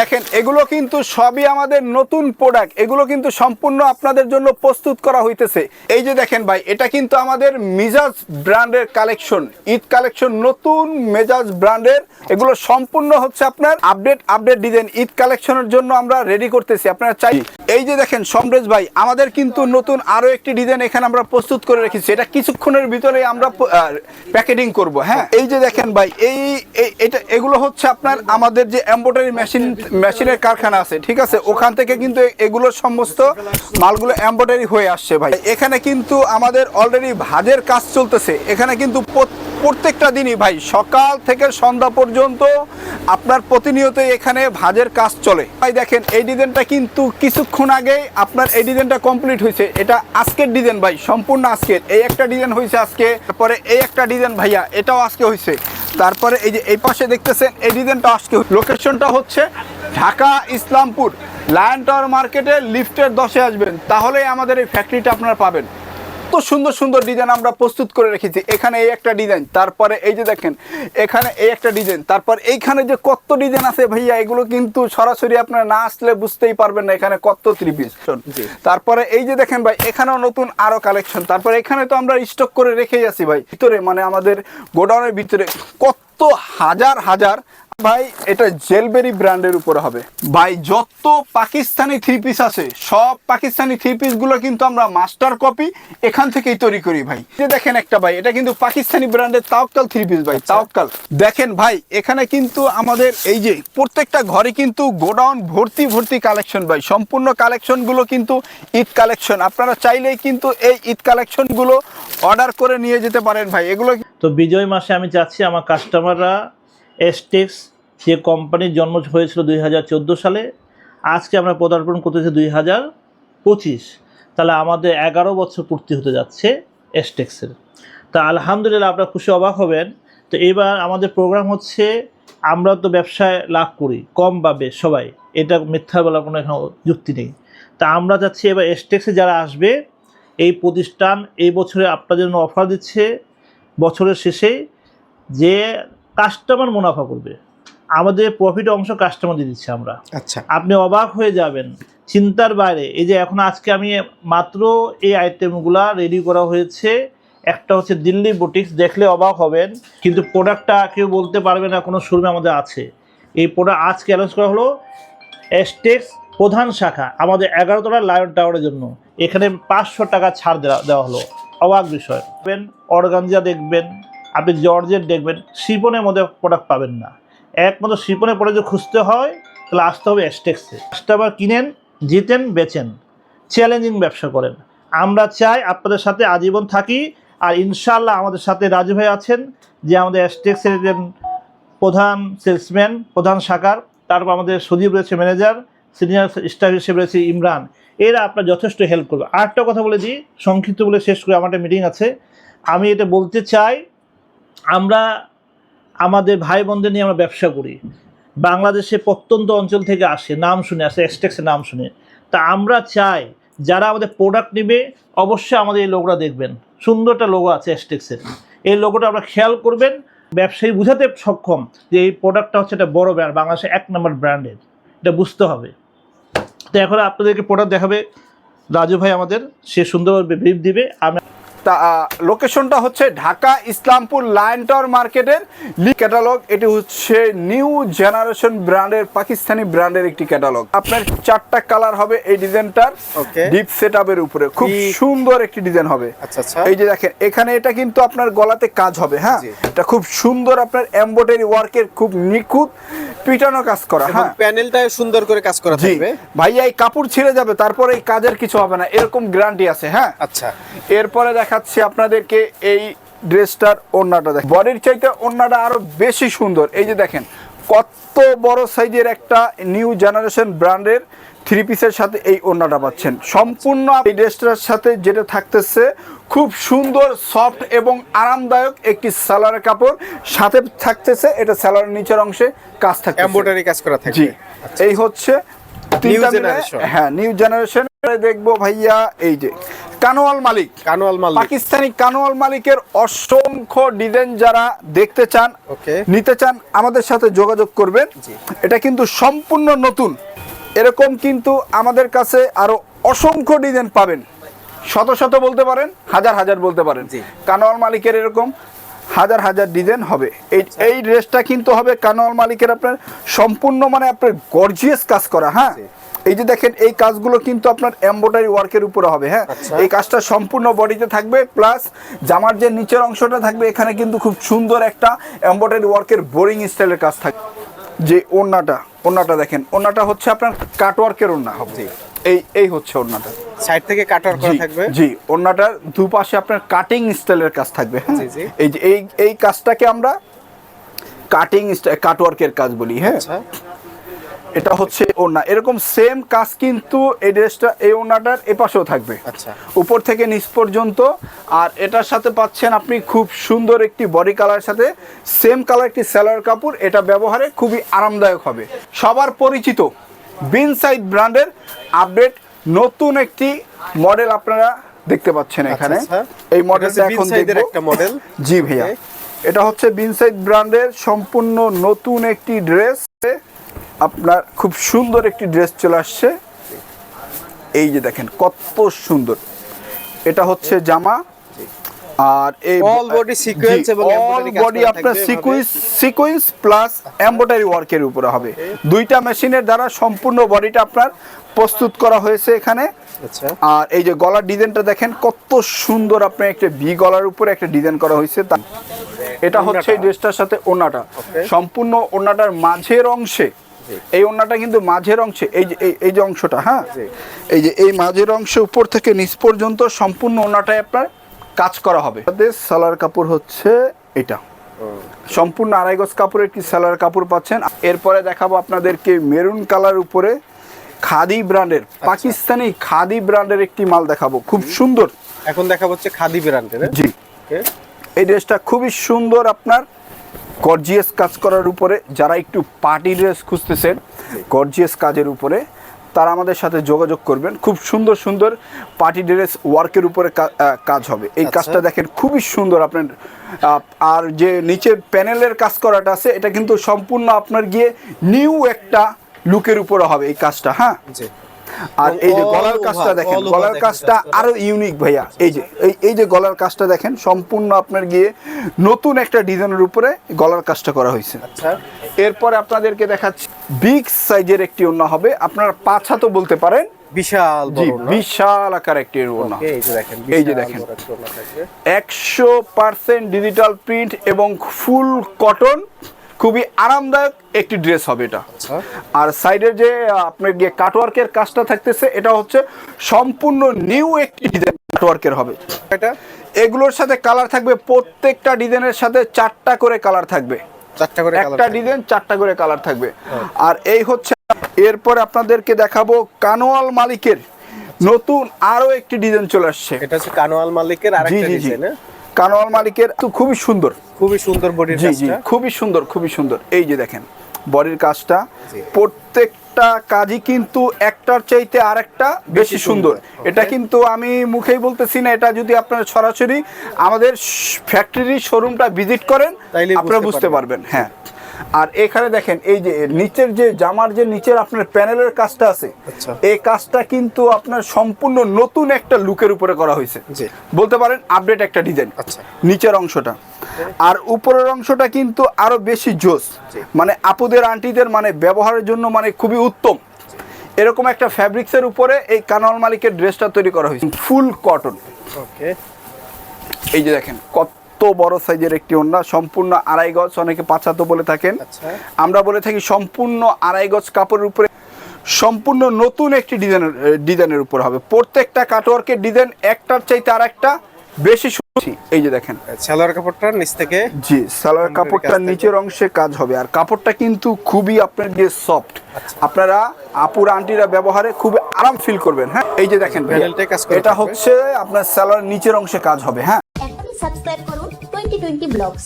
দেখেন এগুলো কিন্তু সবই আমাদের নতুন প্রোডাক্ট, এগুলো কিন্তু সম্পূর্ণ আপনাদের জন্য প্রস্তুত করা হইতেছে। এই যে দেখেন ভাই, এটা কিন্তু আমাদের মিজাজ ব্র্যান্ডের কালেকশন, ঈদ কালেকশন, নতুন মেজাজ ব্র্যান্ডের। এগুলো সম্পূর্ণ হচ্ছে আপনার আপডেট ডিজাইন, ঈদ কালেকশনের জন্য আমরা রেডি করতেছি, আপনারা চাই। এই যে দেখেন সমরেশ ভাই, আমাদের কিন্তু নতুন আরো একটি ডিজাইন এখানে আমরা প্রস্তুত করে রেখেছি, এটা কিছুক্ষণের ভিতরে আমরা প্যাকেটিং করব। হ্যাঁ, এই যে দেখেন ভাই, এটা এগুলো হচ্ছে আপনার আমাদের যে এমব্রয়ডারি মেশিনের কারখানা আছে, ঠিক আছে, ওখান থেকে কিন্তু এগুলো সমস্ত মালগুলো এমব্রয়ডারি হয়ে আসছে ভাই। এখানে কিন্তু আমাদের অলরেডি ভাঁজের কাজ চলতেছে, এখানে কিন্তু প্রত্যেকটা দিনই ভাই সকাল থেকে সন্ধ্যা পর্যন্ত আপনার প্রতিনিয়ত এখানে ভাঁজের কাজ চলে ভাই। দেখেন এই ডিজাইনটা কিন্তু কিছুক্ষণ আগে আপনার এই ডিজাইনটা কমপ্লিট হয়েছে, এটা আজকের ডিজাইন ভাই, সম্পূর্ণ আজকের। এই একটা ডিজাইন হয়েছে আজকে, তারপরে এই একটা ডিজাইন ভাইয়া এটাও আজকে হয়েছে, তারপরে এই যে এই পাশে দেখতেছেন এই ডিজাইনটা আজকে। লোকেশনটা হচ্ছে ঢাকা ইসলামপুর লায়ন টাওয়ার মার্কেটে লিফটের 10-এ আসবেন, তাহলেই আমাদের এই ফ্যাক্টরিটা আপনারা পাবেন। তো সুন্দর সুন্দর ডিজাইন আমরা প্রস্তুত করে রেখেছি। এখানে এই একটা ডিজাইন, তারপরে এই যে দেখেন এখানে এই একটা ডিজাইন, তারপর এইখানে যে কত ডিজাইন আছে ভাইয়া, এগুলো কিন্তু সরাসরি আপনারা না আসলে বুঝতেই পারবেন না এখানে কত 3 পিস। তারপরে এই যে দেখেন ভাই, এখানেও নতুন আরো কালেকশন। তারপরে এখানে তো আমরা স্টক করে রেখেই আছি ভাই, ভিতরে মানে আমাদের গোডাউনের ভিতরে কত হাজার ভাই। এটা জেলবেরি ব্র্যান্ডের উপরে হবে ভাই। যত পাকিস্তানি 3 পিস আছে, সব পাকিস্তানি 3 পিস গুলো কিন্তু আমরা মাস্টার কপি এখান থেকেই তৈরি করি ভাই। যে দেখেন একটা ভাই, এটা কিন্তু পাকিস্তানি ব্র্যান্ডের তাওয়াক্কাল 3 পিস ভাই, তাওয়াক্কাল। দেখেন ভাই, এখানে কিন্তু আমাদের এই যে প্রত্যেকটা ঘরে কিন্তু গোডাউন ভর্তি কালেকশন ভাই। সম্পূর্ণ কালেকশন গুলো কিন্তু ঈদ কালেকশন, আপনারা চাইলেই কিন্তু এই ঈদ কালেকশন গুলো অর্ডার করে নিয়ে যেতে পারেন ভাই। এগুলো তো বিজয় মাসে আমি চাচ্ছি আমার কাস্টমাররা এসটেক্স যে কোম্পানির জন্ম হয়েছিল 2014 সালে, আজকে আমরা পদার্পণ করতেছি 2025, তাহলে আমাদের 11 বছর পূর্তি হতে যাচ্ছে এসটেক্সের। তা আলহামদুলিল্লাহ, আপনারা খুশি অবাক হবেন। তো এবার আমাদের প্রোগ্রাম হচ্ছে, আমরা তো ব্যবসায় লাভ করি কম বা বেশ সবাই, এটা মিথ্যা বলার কোনো এখানে যুক্তি নেই। তা আমরা চাচ্ছি এবার এসটেক্সে যারা আসবে, এই প্রতিষ্ঠান এই বছরে আপনাদের জন্য অফার দিচ্ছে বছরের শেষে, যে কাস্টমার মুনাফা করবে, আমাদের প্রফিট অংশ কাস্টমার দিয়ে দিচ্ছি আমরা। আচ্ছা, আপনি অবাক হয়ে যাবেন, চিন্তার বাইরে। এই যে এখন আজকে আমি মাত্র এই আইটেমগুলা রেডি করা হয়েছে। একটা হচ্ছে দিল্লি বুটিক্স, দেখলে অবাক হবেন, কিন্তু প্রোডাক্টটা কেউ বলতে পারবে না কোনো শোরুমে আমাদের আছে। এই প্রোডাক্ট আজকে অ্যানাউন্স করা হলো এসটেক্স প্রধান শাখা আমাদের 11তলা লায়ন টাওয়ারের জন্য। এখানে 500 টাকা ছাড় দেওয়া হলো, অবাক বিষয়। অর্গানজা দেখবেন, আপনি জর্জেট দেখবেন, শিপনের মধ্যে প্রোডাক্ট পাবেন না। একমাত্র শিপনের পরে যদি খুঁজতে হয় তাহলে আসতে হবে এসটেক্সে। কাস্টমার কিনেন, জিতেন, বেচেন, চ্যালেঞ্জিং ব্যবসা করেন। আমরা চাই আপনাদের সাথে আজীবন থাকি। আর ইনশাআল্লাহ আমাদের সাথে রাজু ভাই আছেন, যে আমাদের এসটেক্সের প্রধান সেলসম্যান, প্রধান শাখার। তারপর আমাদের সজীব রয়েছে ম্যানেজার, সিনিয়র স্টাফ হিসেবে রয়েছে ইমরান। এরা আপনার যথেষ্ট হেল্প করবে। আরেকটা কথা বলে দিই, সংক্ষিপ্ত বলে শেষ করে, আমার একটা মিটিং আছে। আমি এটা বলতে চাই, আমরা আমাদের ভাই বোনদের নিয়ে আমরা ব্যবসা করি, বাংলাদেশে প্রত্যন্ত অঞ্চল থেকে আসে, নাম শুনে আসে, এসটেক্সের নাম শুনে। তা আমরা চাই যারা আমাদের প্রোডাক্ট নেবে, অবশ্যই আমাদের এই লোগোটা দেখবেন, সুন্দর একটা লোগো আছে এসটেক্সের। এই লোগোটা আপনারা খেয়াল করবেন, ব্যবসায়ী বুঝাতে সক্ষম যে এই প্রোডাক্টটা হচ্ছে একটা বড় ব্র্যান্ড, বাংলাদেশের 1 নম্বর ব্র্যান্ডের, এটা বুঝতে হবে। তো এখন আপনাদেরকে প্রোডাক্ট দেখাবে রাজু ভাই আমাদের, সে সুন্দরভাবে ব্রিফ দিবে। আমি লোকেশনটা হচ্ছে ঢাকা ইসলামপুর লায়ন টাওয়ার মার্কেটের ক্যাটালগ। এটি হচ্ছে নিউ জেনারেশন ব্র্যান্ডের, পাকিস্তানি ব্র্যান্ডের একটি ক্যাটালগ। আপনার 4টা কালার হবে এই ডিজাইনটার, ডিপ সেটআপের উপরে খুব সুন্দর একটি ডিজাইন হবে। এই যে দেখেন এখানে এটা কিন্তু আপনার গলাতে কাজ হবে। হ্যাঁ, এটা খুব সুন্দর আপনার এমব্রয়ডারি ওয়ার্কের, খুব নিখুঁত পিটানো কাজ করা। হ্যাঁ, প্যানেলটা সুন্দর করে কাজ করা থাকবে ভাইয়া। এই কাপড় ছিঁড়ে যাবে, তারপরে এই কাজের কিছু হবে না, এরকম গ্যারান্টি আছে। হ্যাঁ, আচ্ছা। এরপরে দেখাচ্ছি আপনাদেরকে এই ড্রেসটার ওড়নাটা। দেখেন বডির চাইতে ওড়নাটা আরো বেশি সুন্দর। এই যে দেখেন কত বড় সাইজের একটা নিউ জেনারেশন ব্র্যান্ডের 3 পিসের সাথে এই ওড়নাটা পাচ্ছেন। সম্পূর্ণ এই ড্রেসটার সাথে যেটা থাকতেছে খুব সুন্দর সফট এবং আরামদায়ক একটি সালোয়ারের কাপড়, সাথে থাকতেছে এটা সালোয়ারের নিচের অংশে কাজ থাকবে, এমব্রয়ডারি কাজ করা থাকবে। জি, এই হচ্ছে নিউ জেনারেশন। হ্যাঁ, নিউ জেনারেশন। দেখবো ভাইয়া এই যে কানোয়াল মালিক। কানোয়াল মালিক, পাকিস্তানি কানোয়াল মালিকের অসংখ্য ডিজাইন যারা দেখতে চান, ওকে, নিতে চান, আমাদের সাথে যোগাযোগ করবেন। জি। এটা কিন্তু সম্পূর্ণ নতুন। এরকম কিন্তু আমাদের কাছে আরো অসংখ্য ডিজাইন পাবেন, শত শত বলতে পারেন, হাজার হাজার বলতে পারেন। জি। কানোয়াল মালিকের এরকম হাজার হাজার ডিজাইন হবে। এই ড্রেসটা কিন্তু হবে কানোয়াল মালিকের আপনার সম্পূর্ণ মানে আপনার গর্জিয়াস কাজ করা। হ্যাঁ, এই যে দেখেন এই কাজগুলো কিন্তু আপনার এমব্রয়ডারি ওয়ার্কের উপরে হবে। হ্যাঁ, আচ্ছা। এই কাজটা সম্পূর্ণ বডিতে থাকবে, প্লাস জামার যে নিচের অংশটা থাকবে এখানে কিন্তু খুব সুন্দর একটা এমব্রয়ডারি ওয়ার্কের বোরিং স্টাইলের কাজ থাকবে। যে ওড়নাটা দেখেন, ওড়নাটা হচ্ছে আপনার কাটওয়ার্কের ওড়না হবে। জি। এই হচ্ছে ওড়নাটা, সাইড থেকে কাটার করা থাকবে। জি, ওড়নাটার দুপাশে আপনার কাটিং স্টাইলের কাজ থাকবে। হ্যাঁ, জি, জি। এই যে এই কাজটাকে আমরা কাটিং স্টাইল কাটওয়ার্কের কাজ বলি। হ্যাঁ, আচ্ছা, এটা হচ্ছে ওড়না। এরকম সেম কাজ কিন্তু এই ড্রেসটা, এই ওড়নাটার এপাশেও থাকবে, আচ্ছা, উপর থেকে নিচ পর্যন্ত। আর এটার সাথে পাচ্ছেন আপনি খুব সুন্দর একটি বডি কালার সাথে সেম কালার একটি সেলার কাপড়। এটা ব্যবহারে খুবই আরামদায়ক হবে। সবার পরিচিত বিনসাইড ব্র্যান্ডের আপডেট নতুন একটি মডেল আপনারা দেখতে পাচ্ছেন এখানে। আচ্ছা, এই মডেলটা এখন বিনসাইডের দেখব। একটা মডেল। জি ভাইয়া, এটা হচ্ছে বিনসাইড ব্র্যান্ডের সম্পূর্ণ নতুন একটি ড্রেস। আপনার খুব সুন্দর একটি ড্রেস চলে আসছে। এই যে দেখেন কত সুন্দর, এটা হচ্ছে জামা। আর এই অল বডি সিকোয়েন্স এবং অল এমব্রয়ডারি কাজ বডি করা আপনার থাকবে সিকোয়েন্স প্লাস এমব্রয়ডারি ওয়ার্কের উপরে হবে। দুইটা মেশিনের দ্বারা সম্পূর্ণ বডিটা আপনার প্রস্তুত করা হয়েছে এখানে। আচ্ছা, আর এই যে গলার ডিজাইনটা দেখেন কত সুন্দর, আপনার একটা ভি গলার উপরে একটা ডিজাইন করা হয়েছে। এটা হচ্ছে এই ড্রেসটার সাথে ওড়নাটা, সম্পূর্ণ ওড়নাটার মাঝের অংশে, এই ওড়নাটা কিন্তু মাঝের অংশে এই যে অংশটা, হ্যাঁ, এই যে এই মাঝের অংশে উপর থেকে নিচ পর্যন্ত সম্পূর্ণ ওড়নাটাই আপনার কাজ করা হবে। সালোয়ার কাপড় হচ্ছে এটা, সম্পূর্ণ আড়াই গজ কাপড়ের একটি সালোয়ার কাপড় পাচ্ছেন। এরপরে দেখাবো আপনাদেরকে মেরুন কালার উপরে খাদি ব্র্যান্ডের, পাকিস্তানি খাদি ব্র্যান্ডের একটি মাল দেখাবো, খুব সুন্দর। এখন দেখা হচ্ছে খাদি ব্র্যান্ডের। জি, এই ড্রেসটা খুবই সুন্দর, আপনার গর্জিয়াস কাজ করার উপরে। যারা একটু পার্টি ড্রেস খুঁজতেছেন গর্জিয়াস কাজের উপরে, তারা আমাদের সাথে যোগাযোগ করবেন। খুব সুন্দর সুন্দর পার্টি ড্রেস ওয়ার্কের উপরে কাজ হবে। এই কাজটা দেখেন খুবই সুন্দর আপনার। আর যে নিচের প্যানেলের কাজ করাটা আছে, এটা কিন্তু সম্পূর্ণ আপনার গিয়ে নিউ একটা লুকের উপরে হবে এই কাজটা। হ্যাঁ, আর এই যে গলার কাজটা দেখেন, গলার কাজটা আরো ইউনিক ভাইয়া। এই যে গলার কাজটা দেখেন, সম্পূর্ণ আপনার গিয়ে নতুন একটা ডিজাইনের উপরে গলার কাজটা করা হয়েছে। আচ্ছা, এরপরে আপনাদেরকে দেখাচ্ছি বিগ সাইজের একটি ওড়না হবে, আপনারা 5 হাতও বলতে পারেন। বিশাল জি, বড় না? বিশাল আকার একটি ওড়না। এই যে দেখেন, এই যে বিশাল দেখেন, বড় একটা ওড়না থাকবে। 100% ডিজিটাল প্রিন্ট এবং ফুল কটন, খুবই আরামদায়ক একটি ড্রেস হবে এটা। আচ্ছা, আর সাইডের যে আপনার গিয়ে কাটওয়ার্কের কাজটা থাকতেছে, এটা হচ্ছে সম্পূর্ণ নিউ একটি ডিজাইন কাটওয়ার্কের হবে। এটা এগুলোর সাথে কালার থাকবে, প্রত্যেকটা ডিজাইনের সাথে 4টা করে কালার থাকবে। 4টা করে একটা ডিজাইন 4টা করে কালার থাকবে। আর এই হচ্ছে, এরপর আপনাদেরকে দেখাবো কানোয়াল মালিকের নতুন আরো একটি ডিজাইন চলে আসছে। এটা হচ্ছে কানোয়াল মালিকের আরেকটা জি, ডিজাইন। কানোয়াল মালিকের তো খুবই সুন্দর, খুবই সুন্দর বডির জি জি, কাজটা। খুবই সুন্দর, খুবই সুন্দর। এই যে দেখেন বডির কাজটা, প্রত্যেকটা কাজই কিন্তু একটার চাইতে আরেকটা বেশি সুন্দর। এটা কিন্তু আমি মুখেই বলতেছি না, এটা যদি আপনারা সরাসরি আমাদের ফ্যাক্টরি শোরুমটা ভিজিট করেন আপনারা বুঝতে পারবেন। হ্যাঁ, আর এখানে দেখেন এই যে নিচের যে জামার যে নিচের আপনার প্যানেলের কাজটা আছে, এই কাজটা কিন্তু আপনার সম্পূর্ণ নতুন একটা লুকের উপরে করা হয়েছে, বলতে পারেন আপডেট একটা ডিজাইন। নিচের অংশটা আর উপরের অংশটা কিন্তু আরো বেশি জোস, মানে আপুদের আন্টিদের মানে ব্যবহারের জন্য মানে খুবই উত্তম। এরকম একটা ফ্যাব্রিক্সের উপরে এই কানোয়াল মালিকের ড্রেসটা তৈরি করা হয়েছে, ফুল কটন। এই যে দেখেন কত বড় সাইজের একটি ওড়না, সম্পূর্ণ আড়াই গজ, অনেকে 5 হাতও বলে থাকেন, আমরা বলে থাকি সম্পূর্ণ আড়াই গজ কাপড়ের উপরে সম্পূর্ণ নতুন একটি ডিজাইনের উপর হবে। প্রত্যেকটা কাটওয়ার্কের ডিজাইন একটার চাইতে আরেকটা বেশি সুন্দর। এই যে দেখেন সালোয়ার কাপড়টা নিচ থেকে, জি, সালোয়ার কাপড়টা নিচের অংশে কাজ হবে। আর কাপড়টা কিন্তু খুবই আপনার যে সফট, আপনারা আপুর আন্টিরা ব্যবহারে খুব আরাম ফিল করবেন। হ্যাঁ, এই যে দেখেন এটা হচ্ছে আপনার সালোয়ার নিচের অংশে কাজ হবে। হ্যাঁ, এখনই সাবস্ক্রাইব করুন 2020 ব্লগস।